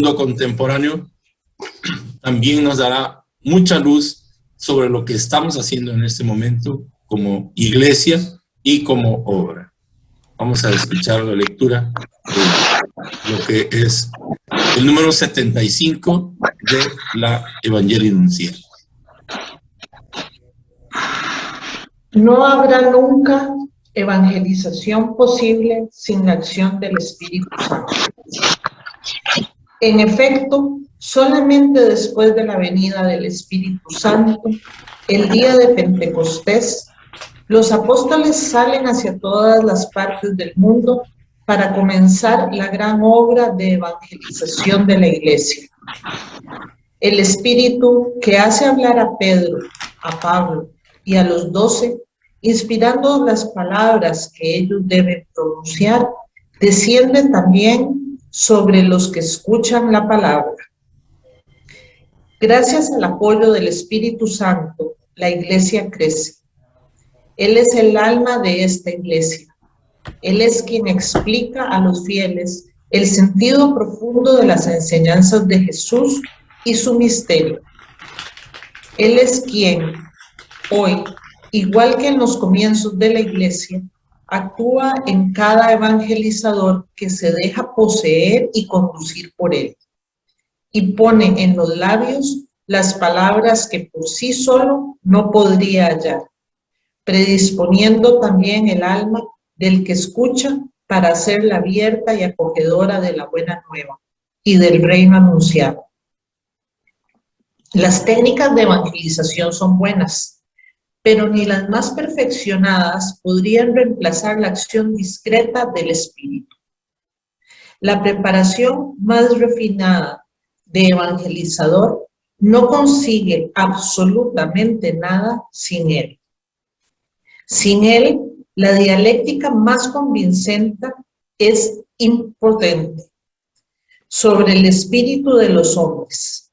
mundo contemporáneo también nos dará mucha luz sobre lo que estamos haciendo en este momento como iglesia y como obra. Vamos a escuchar la lectura de lo que es el número 75 de la Evangelii Nuntiale. No habrá nunca evangelización posible sin la acción del Espíritu Santo. En efecto, solamente después de la venida del Espíritu Santo, el día de Pentecostés, los apóstoles salen hacia todas las partes del mundo para comenzar la gran obra de evangelización de la Iglesia. El Espíritu que hace hablar a Pedro, a Pablo y a los 12, inspirando las palabras que ellos deben pronunciar, desciende también sobre los que escuchan la palabra. Gracias al apoyo del Espíritu Santo, la Iglesia crece. Él es el alma de esta Iglesia. Él es quien explica a los fieles el sentido profundo de las enseñanzas de Jesús y su misterio. Él es quien, hoy, igual que en los comienzos de la Iglesia, actúa en cada evangelizador que se deja poseer y conducir por él, y pone en los labios las palabras que por sí solo no podría hallar, predisponiendo también el alma del que escucha para hacerla abierta y acogedora de la buena nueva y del reino anunciado. Las técnicas de evangelización son buenas, pero ni las más perfeccionadas podrían reemplazar la acción discreta del Espíritu. La preparación más refinada de evangelizador no consigue absolutamente nada sin él. Sin él, la dialéctica más convincente es impotente sobre el espíritu de los hombres.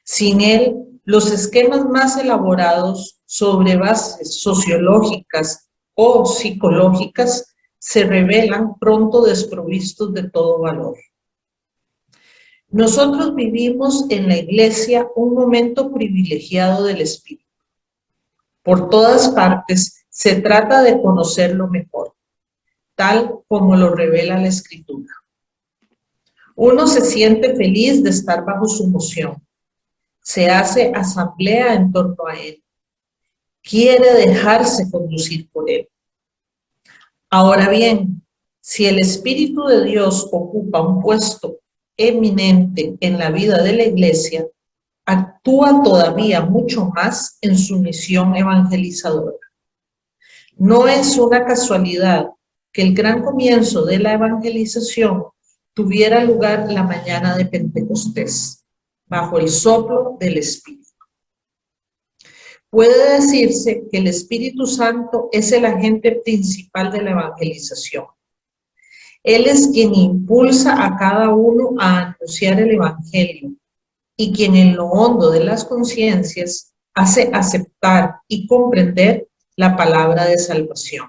Sin él, los esquemas más elaborados sobre bases sociológicas o psicológicas se revelan pronto desprovistos de todo valor. Nosotros vivimos en la Iglesia un momento privilegiado del Espíritu. Por todas partes se trata de conocerlo mejor, tal como lo revela la Escritura. Uno se siente feliz de estar bajo su moción. Se hace asamblea en torno a él. Quiere dejarse conducir por él. Ahora bien, si el Espíritu de Dios ocupa un puesto eminente en la vida de la Iglesia, actúa todavía mucho más en su misión evangelizadora. No es una casualidad que el gran comienzo de la evangelización tuviera lugar la mañana de Pentecostés, bajo el soplo del Espíritu. Puede decirse que el Espíritu Santo es el agente principal de la evangelización. Él es quien impulsa a cada uno a anunciar el Evangelio y quien en lo hondo de las conciencias hace aceptar y comprender la palabra de salvación.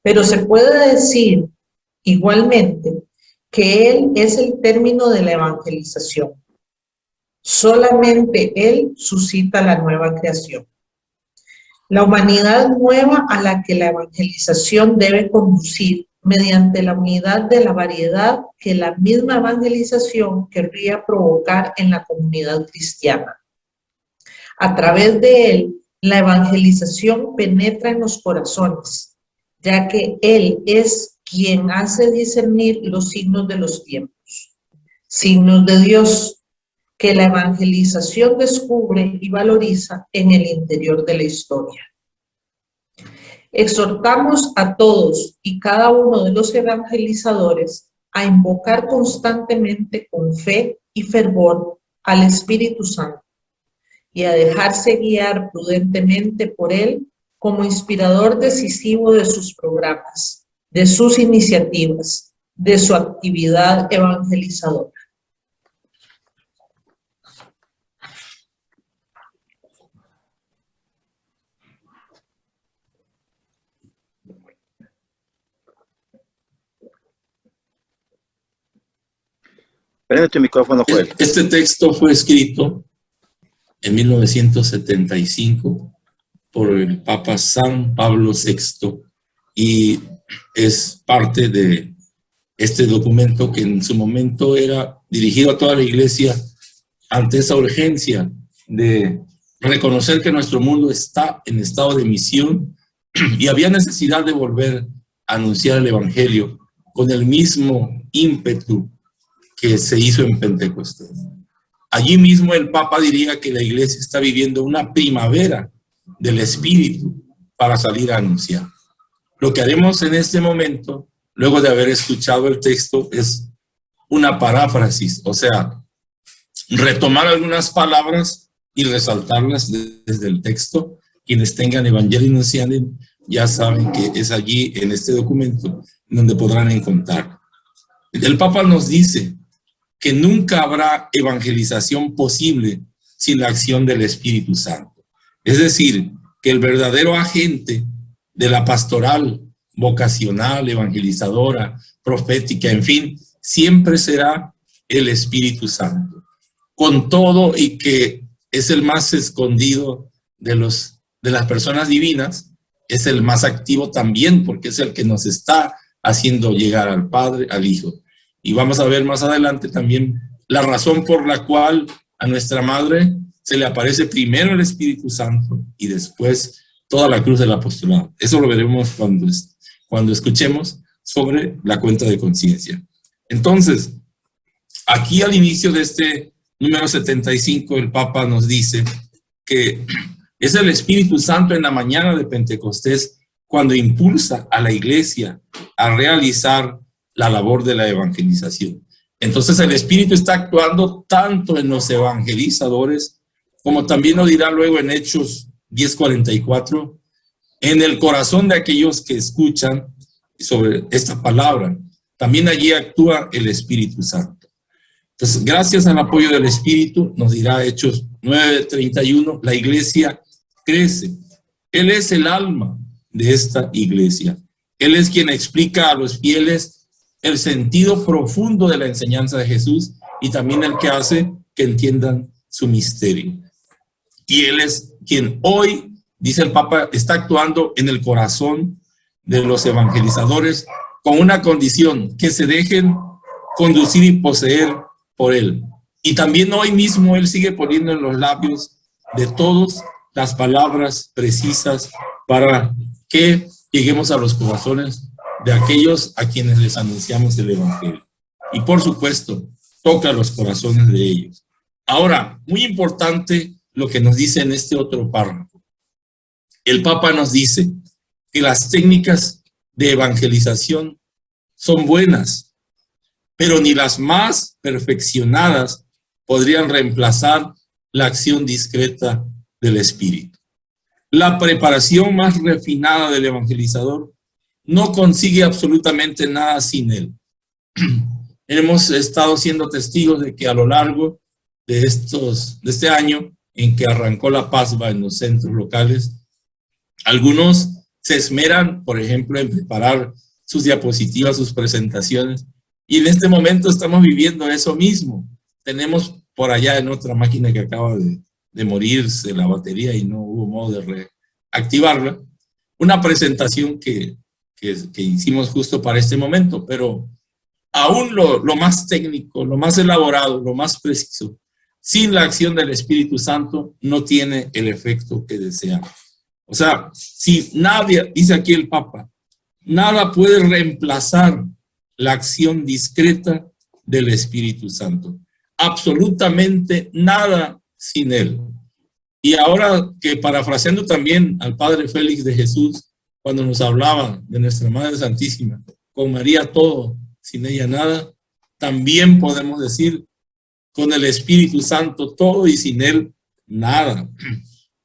Pero se puede decir igualmente que Él es el término de la evangelización. Solamente Él suscita la nueva creación. La humanidad nueva a la que la evangelización debe conducir mediante la unidad de la variedad que la misma evangelización querría provocar en la comunidad cristiana. A través de él, la evangelización penetra en los corazones, ya que Él es quien hace discernir los signos de los tiempos, signos de Dios, que la evangelización descubre y valoriza en el interior de la historia. Exhortamos a todos y cada uno de los evangelizadores a invocar constantemente con fe y fervor al Espíritu Santo y a dejarse guiar prudentemente por él como inspirador decisivo de sus programas, de sus iniciativas, de su actividad evangelizadora. Prende tu micrófono, Joel. Este texto fue escrito en 1975 por el Papa San Pablo VI y es parte de este documento que en su momento era dirigido a toda la Iglesia ante esa urgencia de reconocer que nuestro mundo está en estado de misión y había necesidad de volver a anunciar el Evangelio con el mismo ímpetu que se hizo en Pentecostés. Allí mismo el Papa diría que la Iglesia está viviendo una primavera del Espíritu para salir a anunciar. Lo que haremos en este momento, luego de haber escuchado el texto, es una paráfrasis, o sea, retomar algunas palabras y resaltarlas desde el texto. Quienes tengan Evangelii Nuntiandem ya saben que es allí en este documento donde podrán encontrar. El Papa nos dice que nunca habrá evangelización posible sin la acción del Espíritu Santo. Es decir, que el verdadero agente de la pastoral, vocacional, evangelizadora, profética, en fin, siempre será el Espíritu Santo. Con todo y que es el más escondido de las personas divinas, es el más activo también porque es el que nos está haciendo llegar al Padre, al Hijo. Y vamos a ver más adelante también la razón por la cual a nuestra Madre se le aparece primero el Espíritu Santo y después toda la cruz del apostolado. Eso lo veremos cuando escuchemos sobre la cuenta de conciencia. Entonces, aquí al inicio de este número 75, el Papa nos dice que es el Espíritu Santo en la mañana de Pentecostés cuando impulsa a la Iglesia a realizar la labor de la evangelización. Entonces el Espíritu está actuando tanto en los evangelizadores, como también lo dirá luego en Hechos 10:44, en el corazón de aquellos que escuchan sobre esta palabra. También allí actúa el Espíritu Santo. Entonces, gracias al apoyo del Espíritu, nos dirá Hechos 9:31, la Iglesia crece. Él es el alma de esta Iglesia. Él es quien explica a los fieles el sentido profundo de la enseñanza de Jesús y también el que hace que entiendan su misterio. Y Él es quien hoy, dice el Papa, está actuando en el corazón de los evangelizadores con una condición, que se dejen conducir y poseer por Él. Y también hoy mismo Él sigue poniendo en los labios de todos las palabras precisas para que lleguemos a los corazones de aquellos a quienes les anunciamos el Evangelio. Y por supuesto, toca los corazones de ellos. Ahora, muy importante lo que nos dice en este otro párrafo. El Papa nos dice que las técnicas de evangelización son buenas, pero ni las más perfeccionadas podrían reemplazar la acción discreta del Espíritu. La preparación más refinada del evangelizador no consigue absolutamente nada sin él. Hemos estado siendo testigos de que a lo largo de este año en que arrancó la PASBA en los centros locales, algunos se esmeran, por ejemplo, en preparar sus diapositivas, sus presentaciones, y en este momento estamos viviendo eso mismo. Tenemos por allá en otra máquina que acaba de morirse la batería y no hubo modo de reactivarla, una presentación que hicimos justo para este momento, pero aún lo más técnico, lo más elaborado, lo más preciso, sin la acción del Espíritu Santo, no tiene el efecto que deseamos. O sea, si nadie, dice aquí el Papa, nada puede reemplazar la acción discreta del Espíritu Santo. Absolutamente nada sin él. Y ahora que parafraseando también al Padre Félix de Jesús, cuando nos hablaba de nuestra Madre Santísima, con María todo, sin ella nada, también podemos decir con el Espíritu Santo todo y sin él nada.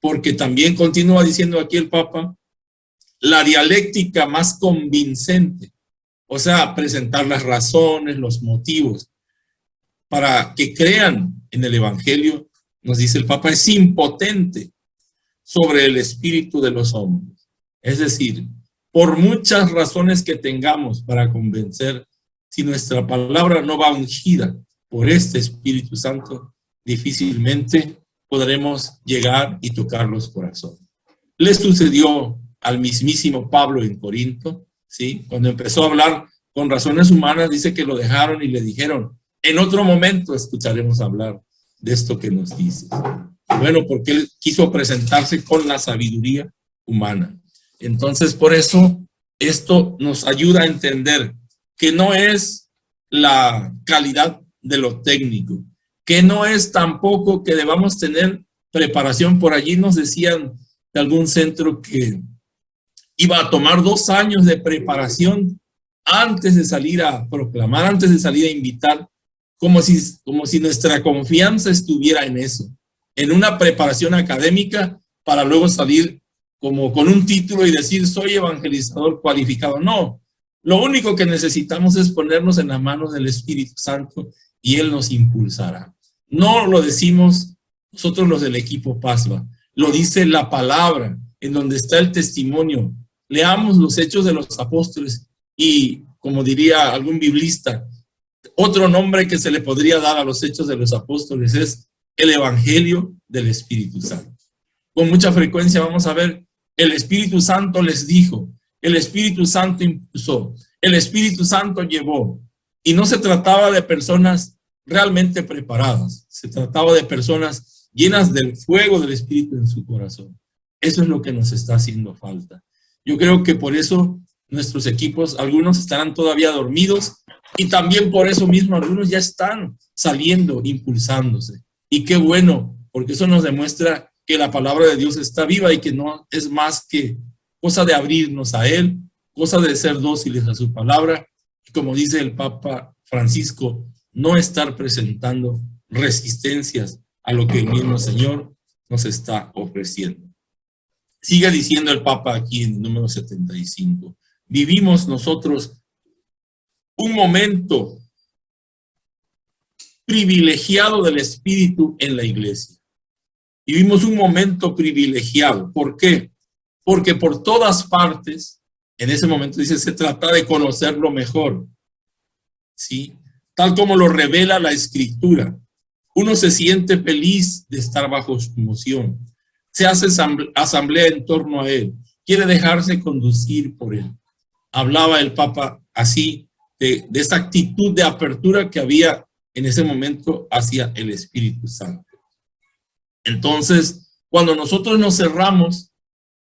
Porque también continúa diciendo aquí el Papa, la dialéctica más convincente, o sea, presentar las razones, los motivos, para que crean en el Evangelio, nos dice el Papa, es impotente sobre el espíritu de los hombres. Es decir, por muchas razones que tengamos para convencer, si nuestra palabra no va ungida por este Espíritu Santo, difícilmente podremos llegar y tocar los corazones. Le sucedió al mismísimo Pablo en Corinto, ¿sí? Cuando empezó a hablar con razones humanas, dice que lo dejaron y le dijeron, en otro momento escucharemos hablar de esto que nos dices. Bueno, porque él quiso presentarse con la sabiduría humana. Entonces, por eso, esto nos ayuda a entender que no es la calidad de lo técnico, que no es tampoco que debamos tener preparación. Por allí nos decían de algún centro que iba a tomar 2 años de preparación antes de salir a proclamar, antes de salir a invitar, como si nuestra confianza estuviera en eso, en una preparación académica para luego salir como con un título y decir soy evangelizador cualificado. No, lo único que necesitamos es ponernos en las manos del Espíritu Santo y Él nos impulsará. No lo decimos nosotros los del equipo PASVA, lo dice la palabra, en donde está el testimonio. Leamos los Hechos de los Apóstoles y, como diría algún biblista, otro nombre que se le podría dar a los Hechos de los Apóstoles es el Evangelio del Espíritu Santo. Con mucha frecuencia vamos a ver, el Espíritu Santo les dijo, el Espíritu Santo impulsó, el Espíritu Santo llevó. Y no se trataba de personas realmente preparadas, se trataba de personas llenas del fuego del Espíritu en su corazón. Eso es lo que nos está haciendo falta. Yo creo que por eso nuestros equipos, algunos estarán todavía dormidos y también por eso mismo algunos ya están saliendo, impulsándose. Y qué bueno, porque eso nos demuestra que la palabra de Dios está viva y que no es más que cosa de abrirnos a Él, cosa de ser dóciles a su palabra. Y como dice el Papa Francisco, no estar presentando resistencias a lo que el mismo Señor nos está ofreciendo. Sigue diciendo el Papa aquí en el número 75. Vivimos nosotros un momento privilegiado del Espíritu en la iglesia. Vivimos un momento privilegiado. ¿Por qué? Porque por todas partes, en ese momento dice, se trata de conocerlo mejor. ¿Sí? Tal como lo revela la Escritura. Uno se siente feliz de estar bajo su emoción. Se hace asamblea en torno a Él. Quiere dejarse conducir por Él. Hablaba el Papa así, de esa actitud de apertura que había en ese momento hacia el Espíritu Santo. Entonces, cuando nosotros nos cerramos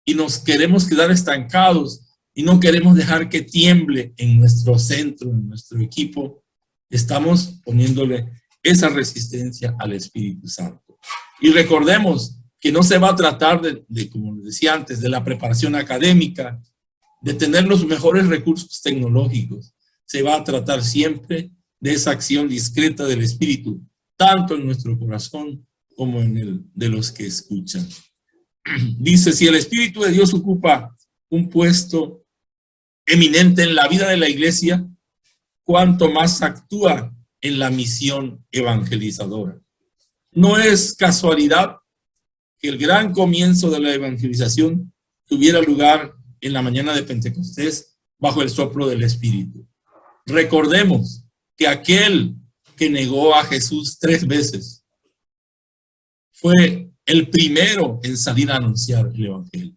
y nos queremos quedar estancados y no queremos dejar que tiemble en nuestro centro, en nuestro equipo, estamos poniéndole esa resistencia al Espíritu Santo. Y recordemos que no se va a tratar de, como les decía antes, de la preparación académica, de tener los mejores recursos tecnológicos. Se va a tratar siempre de esa acción discreta del Espíritu, tanto en nuestro corazón como en el de los que escuchan. Dice, si el Espíritu de Dios ocupa un puesto eminente en la vida de la iglesia, cuánto más actúa en la misión evangelizadora. No es casualidad que el gran comienzo de la evangelización tuviera lugar en la mañana de Pentecostés bajo el soplo del Espíritu. Recordemos que aquel que negó a Jesús 3 veces fue el primero en salir a anunciar el Evangelio.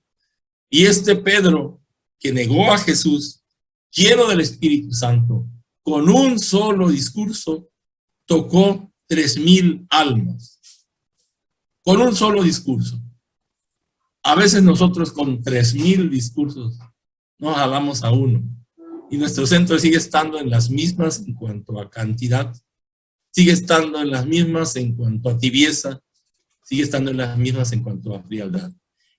Y este Pedro, que negó a Jesús, lleno del Espíritu Santo, con un solo discurso, tocó 3,000 almas. Con un solo discurso. A veces nosotros con 3,000 discursos nos jalamos a uno. Y nuestro centro sigue estando en las mismas en cuanto a cantidad, sigue estando en las mismas en cuanto a tibieza, sigue estando en las mismas en cuanto a frialdad.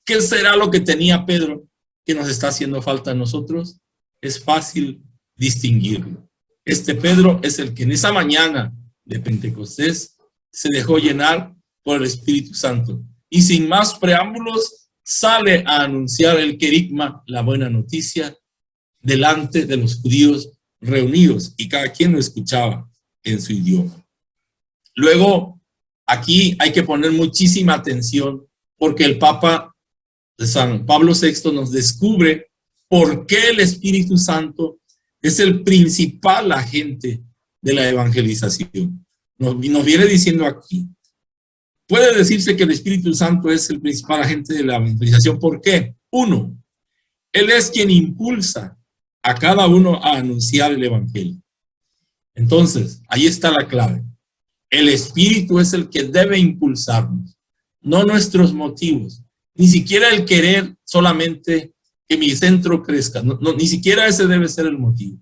¿Qué será lo que tenía Pedro que nos está haciendo falta a nosotros? Es fácil distinguirlo. Este Pedro es el que en esa mañana de Pentecostés se dejó llenar por el Espíritu Santo y sin más preámbulos sale a anunciar el querigma, la buena noticia, delante de los judíos reunidos, y cada quien lo escuchaba en su idioma. Luego, aquí hay que poner muchísima atención porque el Papa San Pablo VI nos descubre por qué el Espíritu Santo es el principal agente de la evangelización. nos viene diciendo aquí. Puede decirse que el Espíritu Santo es el principal agente de la evangelización. ¿Por qué? Uno, Él es quien impulsa a cada uno a anunciar el evangelio. Entonces, ahí está la clave. El Espíritu es el que debe impulsarnos, no nuestros motivos, ni siquiera el querer solamente que mi centro crezca, ni siquiera ese debe ser el motivo.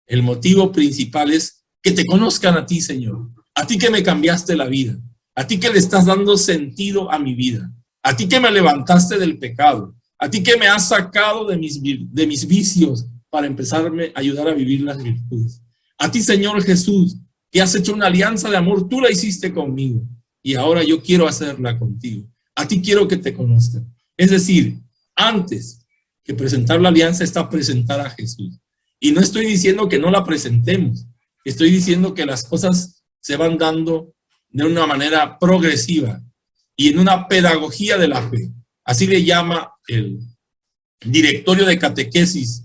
El motivo principal es que te conozcan a ti, Señor, a ti que me cambiaste la vida, a ti que le estás dando sentido a mi vida, a ti que me levantaste del pecado, a ti que me has sacado de mis vicios para empezarme a ayudar a vivir las virtudes. A ti, Señor Jesús, que has hecho una alianza de amor, tú la hiciste conmigo y ahora yo quiero hacerla contigo. A ti quiero que te conozcan. Es decir, antes que presentar la alianza está presentar a Jesús. Y no estoy diciendo que no la presentemos, estoy diciendo que las cosas se van dando de una manera progresiva y en una pedagogía de la fe. Así le llama el directorio de catequesis,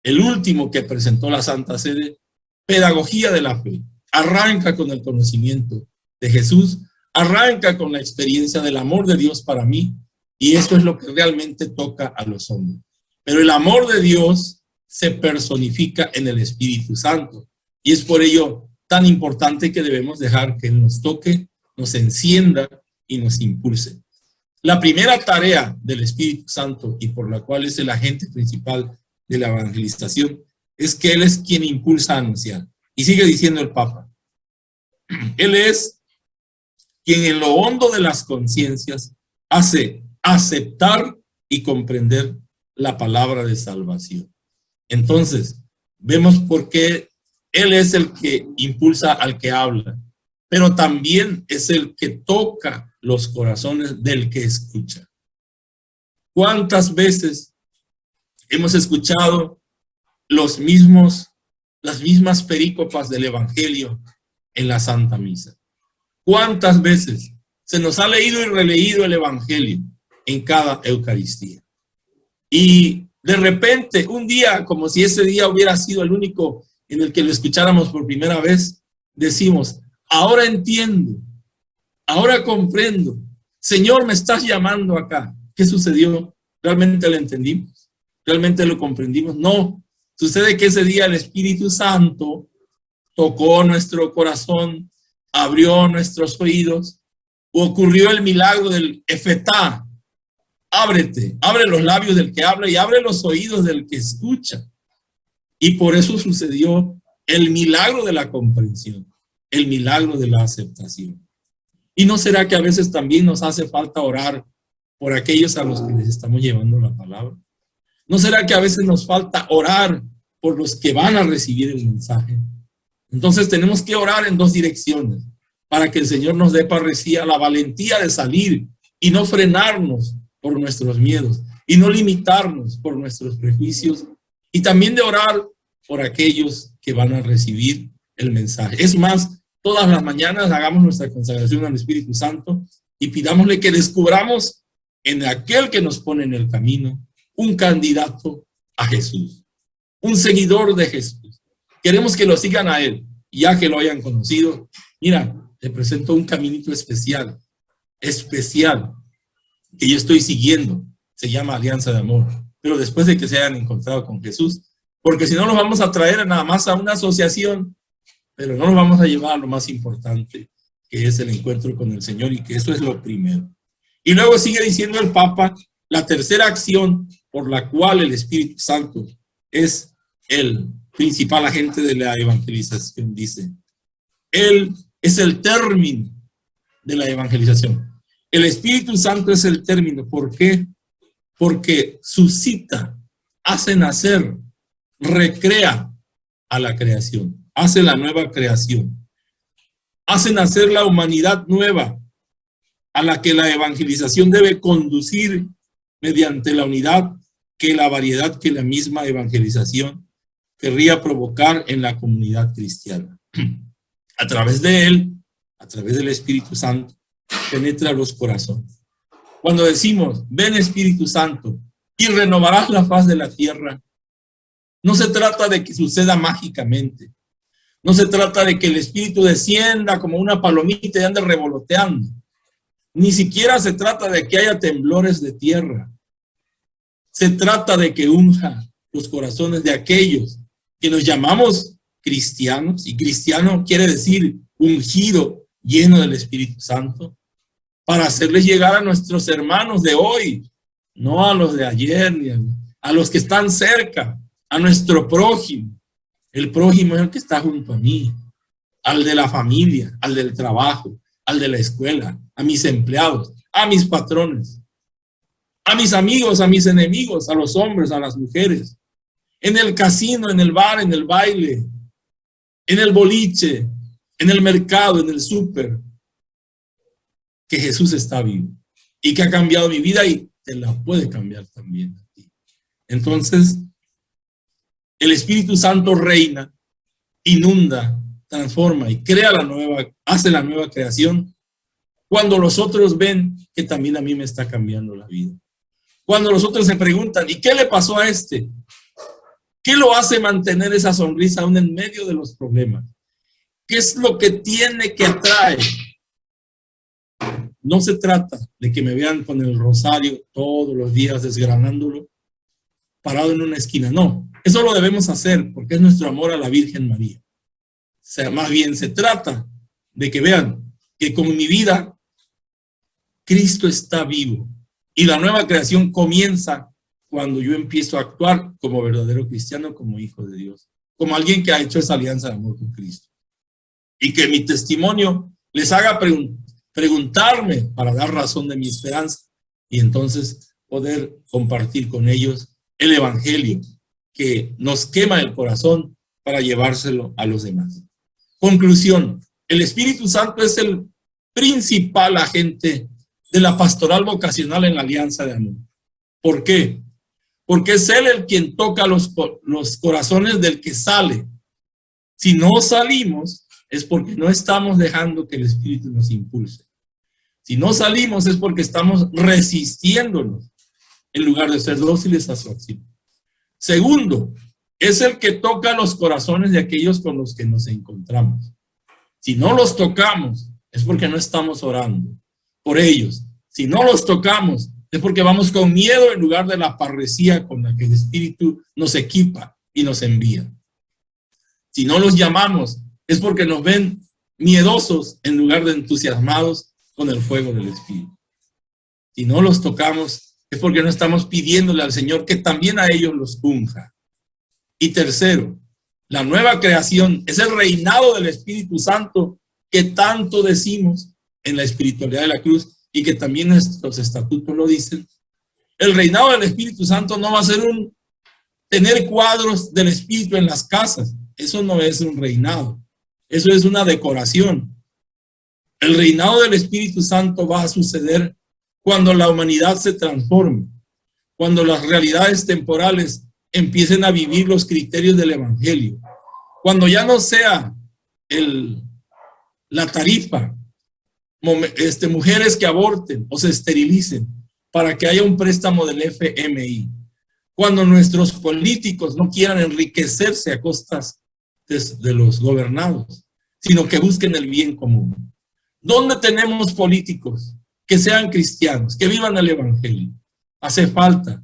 el último que presentó la Santa Sede, pedagogía de la fe. Arranca con el conocimiento de Jesús, arranca con la experiencia del amor de Dios para mí, y esto es lo que realmente toca a los hombres. Pero el amor de Dios se personifica en el Espíritu Santo, y es por ello tan importante que debemos dejar que Él nos toque, nos encienda y nos impulse. La primera tarea del Espíritu Santo, y por la cual es el agente principal de la evangelización, es que Él es quien impulsa a anunciar. Y sigue diciendo el Papa, Él es quien en lo hondo de las conciencias hace aceptar y comprender la palabra de salvación. Entonces, vemos por qué Él es el que impulsa al que habla, pero también es el que toca los corazones del que escucha. ¿Cuántas veces hemos escuchado las mismas perícopes del Evangelio en la Santa Misa? ¿Cuántas veces se nos ha leído y releído el Evangelio en cada Eucaristía? Y de repente, un día, como si ese día hubiera sido el único en el que lo escucháramos por primera vez, decimos, ahora entiendo, ahora comprendo. Señor, me estás llamando acá. ¿Qué sucedió? ¿Realmente lo entendimos? ¿Realmente lo comprendimos? No. Sucede que ese día el Espíritu Santo tocó nuestro corazón, abrió nuestros oídos, ocurrió el milagro del efetá. Ábrete, abre los labios del que habla y abre los oídos del que escucha. Y por eso sucedió el milagro de la comprensión, el milagro de la aceptación. ¿Y no será que a veces también nos hace falta orar por aquellos a los que les estamos llevando la palabra? ¿No será que a veces nos falta orar por los que van a recibir el mensaje? Entonces tenemos que orar en dos direcciones, para que el Señor nos dé parresía, la valentía de salir y no frenarnos por nuestros miedos y no limitarnos por nuestros prejuicios, y también de orar por aquellos que van a recibir el mensaje. Es más, todas las mañanas hagamos nuestra consagración al Espíritu Santo y pidámosle que descubramos en aquel que nos pone en el camino un candidato a Jesús, un seguidor de Jesús. Queremos que lo sigan a Él, ya que lo hayan conocido. Mira, te presento un caminito especial, que yo estoy siguiendo. Se llama Alianza de Amor, pero después de que se hayan encontrado con Jesús, porque si no los vamos a traer nada más a una asociación, pero no nos vamos a llevar a lo más importante, que es el encuentro con el Señor, y que eso es lo primero. Y luego sigue diciendo el Papa, la tercera acción por la cual el Espíritu Santo es el principal agente de la evangelización, dice, Él es el término de la evangelización. El Espíritu Santo es el término. ¿Por qué? Porque suscita, hace nacer, recrea a la creación, hace la nueva creación, hace nacer la humanidad nueva a la que la evangelización debe conducir mediante la unidad que la variedad que la misma evangelización querría provocar en la comunidad cristiana. A través de Él, a través del Espíritu Santo, penetra los corazones. Cuando decimos, ven Espíritu Santo y renovarás la faz de la tierra, no se trata de que suceda mágicamente. No se trata de que el Espíritu descienda como una palomita y ande revoloteando. Ni siquiera se trata de que haya temblores de tierra. Se trata de que unja los corazones de aquellos que nos llamamos cristianos, y cristiano quiere decir ungido, lleno del Espíritu Santo, para hacerles llegar a nuestros hermanos de hoy, no a los de ayer, ni a los que están cerca, a nuestro prójimo. El prójimo es el que está junto a mí, al de la familia, al del trabajo, al de la escuela, a mis empleados, a mis patrones, a mis amigos, a mis enemigos, a los hombres, a las mujeres, en el casino, en el bar, en el baile, en el boliche, en el mercado, en el súper, que Jesús está vivo y que ha cambiado mi vida y te la puede cambiar también a ti. Entonces, el Espíritu Santo reina, inunda, transforma y crea la nueva, hace la nueva creación cuando los otros ven que también a mí me está cambiando la vida. Cuando los otros se preguntan, ¿y qué le pasó a este? ¿Qué lo hace mantener esa sonrisa aún en medio de los problemas? ¿Qué es lo que tiene que atraer? No se trata de que me vean con el rosario todos los días desgranándolo, parado en una esquina. No, eso lo debemos hacer porque es nuestro amor a la Virgen María. O sea, más bien se trata de que vean que con mi vida Cristo está vivo y la nueva creación comienza cuando yo empiezo a actuar como verdadero cristiano, como hijo de Dios, como alguien que ha hecho esa alianza de amor con Cristo. Y que mi testimonio les haga preguntarme para dar razón de mi esperanza y entonces poder compartir con ellos el evangelio que nos quema el corazón para llevárselo a los demás. Conclusión, el Espíritu Santo es el principal agente de la pastoral vocacional en la alianza de amor. ¿Por qué? Porque es Él el quien toca los corazones del que sale. Si no salimos, es porque no estamos dejando que el Espíritu nos impulse. Si no salimos, es porque estamos resistiéndonos en lugar de ser dóciles a su acción. Segundo, es el que toca los corazones de aquellos con los que nos encontramos. Si no los tocamos, es porque no estamos orando por ellos. Si no los tocamos, es porque vamos con miedo en lugar de la parresía con la que el Espíritu nos equipa y nos envía. Si no los llamamos, es porque nos ven miedosos en lugar de entusiasmados con el fuego del Espíritu. Si no los tocamos, es porque no estamos pidiéndole al Señor que también a ellos los unja. Y tercero, la nueva creación es el reinado del Espíritu Santo que tanto decimos en la espiritualidad de la cruz y que también nuestros estatutos lo dicen. El reinado del Espíritu Santo no va a ser tener cuadros del Espíritu en las casas. Eso no es un reinado. Eso es una decoración. El reinado del Espíritu Santo va a suceder cuando la humanidad se transforme, cuando las realidades temporales empiecen a vivir los criterios del Evangelio, cuando ya no sea la tarifa, mujeres que aborten o se esterilicen para que haya un préstamo del FMI, cuando nuestros políticos no quieran enriquecerse a costas de los gobernados, sino que busquen el bien común. ¿Dónde tenemos políticos que sean cristianos, que vivan el Evangelio? Hacen falta,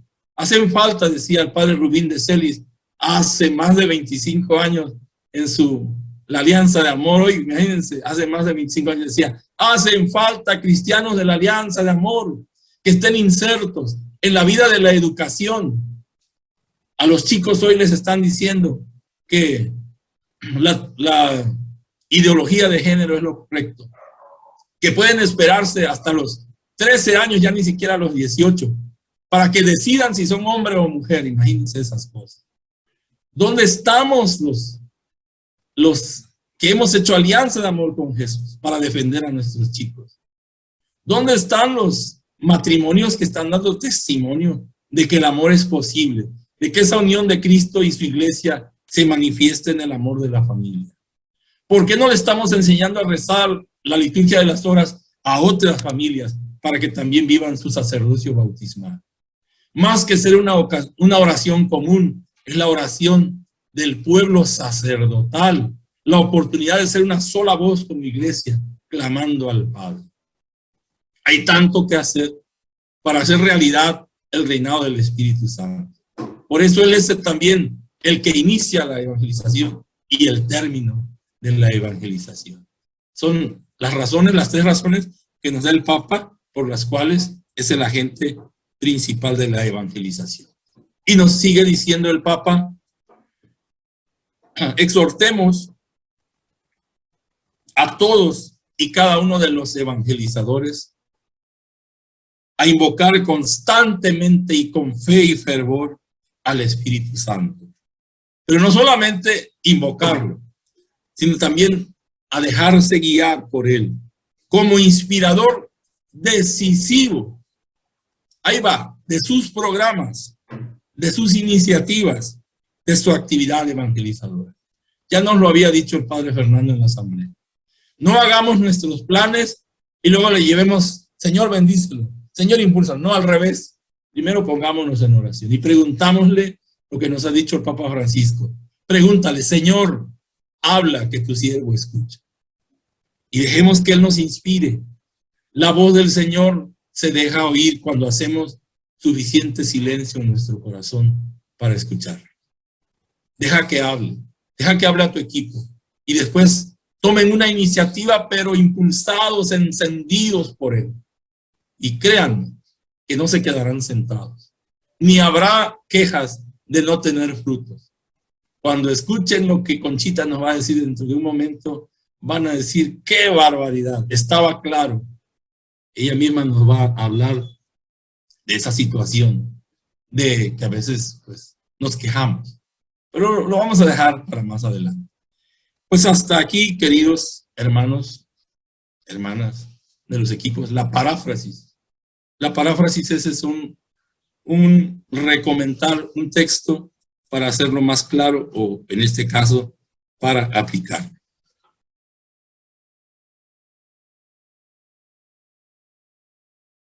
decía el padre Rubín de Celis, hace más de 25 años en la Alianza de Amor. Hoy, imagínense, hace más de 25 años decía, hacen falta cristianos de la Alianza de Amor que estén insertos en la vida de la educación. A los chicos hoy les están diciendo que la ideología de género es lo correcto, que pueden esperarse hasta los 13 años, ya ni siquiera a los 18, para que decidan si son hombre o mujer. Imagínense esas cosas. ¿Dónde estamos los que hemos hecho alianza de amor con Jesús para defender a nuestros chicos? ¿Dónde están los matrimonios que están dando testimonio de que el amor es posible, de que esa unión de Cristo y su iglesia se manifieste en el amor de la familia? ¿Por qué no le estamos enseñando a rezar la liturgia de las horas a otras familias para que también vivan su sacerdocio bautismal? Más que ser una oración común, es la oración del pueblo sacerdotal, la oportunidad de ser una sola voz como iglesia, clamando al Padre. Hay tanto que hacer para hacer realidad el reinado del Espíritu Santo. Por eso Él es también el que inicia la evangelización y el término de la evangelización. Son las razones, las tres razones que nos da el Papa por las cuales es el agente principal de la evangelización. Y nos sigue diciendo el Papa, exhortemos a todos y cada uno de los evangelizadores a invocar constantemente y con fe y fervor al Espíritu Santo. Pero no solamente invocarlo, sino también a dejarse guiar por Él como inspirador decisivo. Ahí va, de sus programas, de sus iniciativas, de su actividad evangelizadora. Ya nos lo había dicho el Padre Fernando en la asamblea. No hagamos nuestros planes y luego le llevemos, Señor, bendícelo, Señor, impulsa. No, al revés. Primero pongámonos en oración y preguntámosle lo que nos ha dicho el Papa Francisco. Pregúntale, Señor, habla, que tu siervo escucha. Y dejemos que Él nos inspire. La voz del Señor se deja oír cuando hacemos suficiente silencio en nuestro corazón para escuchar. Deja que hable a tu equipo. Y después tomen una iniciativa, pero impulsados, encendidos por Él. Y créanme que no se quedarán sentados. Ni habrá quejas de no tener frutos. Cuando escuchen lo que Conchita nos va a decir dentro de un momento, van a decir, ¡qué barbaridad! Estaba claro. Ella misma nos va a hablar de esa situación, de que a veces pues, nos quejamos. Pero lo vamos a dejar para más adelante. Pues hasta aquí, queridos hermanos, hermanas de los equipos, la paráfrasis. La paráfrasis es un recomendar un texto para hacerlo más claro o, en este caso, para aplicar.